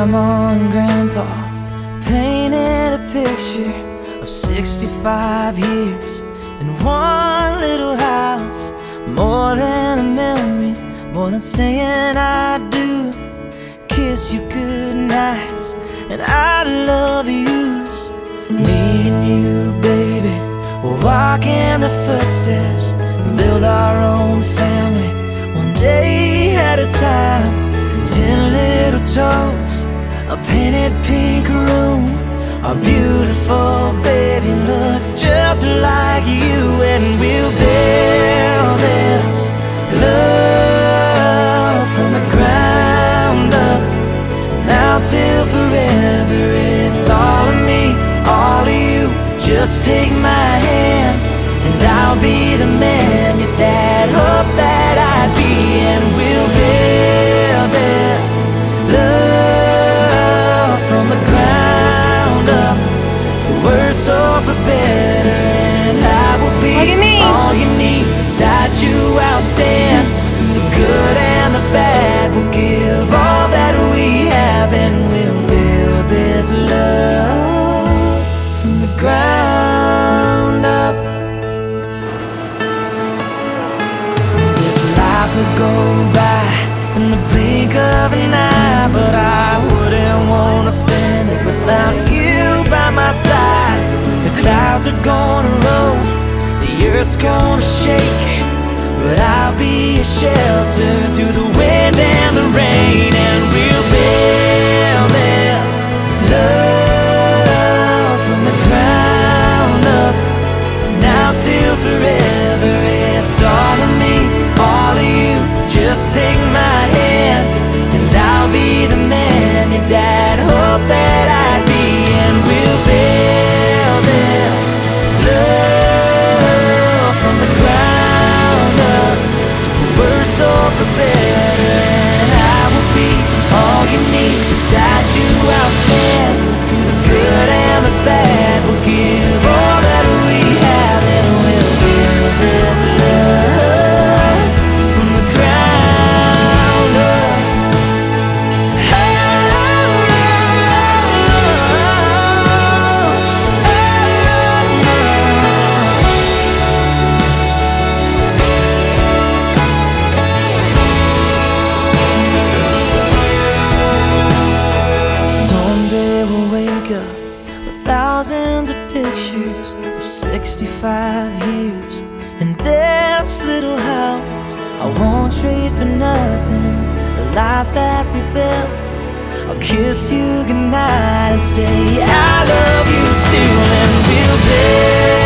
Grandma and Grandpa painted a picture of 65 years in one little house. More than a memory, more than saying I do. Kiss you good nights and I love yous. Me and you, baby, we'll walk in the footsteps and build our own family, one day at a time. 10 little toes, a painted pink room. Our beautiful baby looks just like you, and we'll build this love from the ground up. Now till forever, it's all of me, all of you. Just take my hand and I'll be the man your dad hoped that I'd be, and we'll build this love from the ground up, for worse or for better. And I will be all you need. Beside you I'll stand through the good and the bad. We'll give all that we have, and we'll build this love from the ground up. This life will go by in the blink of an eye, but I wouldn't want to spend it without you by my side. The clouds are gonna roll, the earth's gonna shake, but I'll be a shelter through the wind and the rain, and we'll build this love from the ground up. Now till forever, it's all of me, all of you. Just take my hand and I'll be the man your dad hoped that I'd be, and we'll build this love from the ground up, for worse or for better. And I will be all you need. Beside you I'll stand through the good and the bad. We'll give all that we have, and we'll build this love from the ground up. Someday we'll wake up with thousands of pictures of 65 years in this little house. I won't trade for nothing the life that we built. I'll kiss you goodnight and say I love you still, and we'll build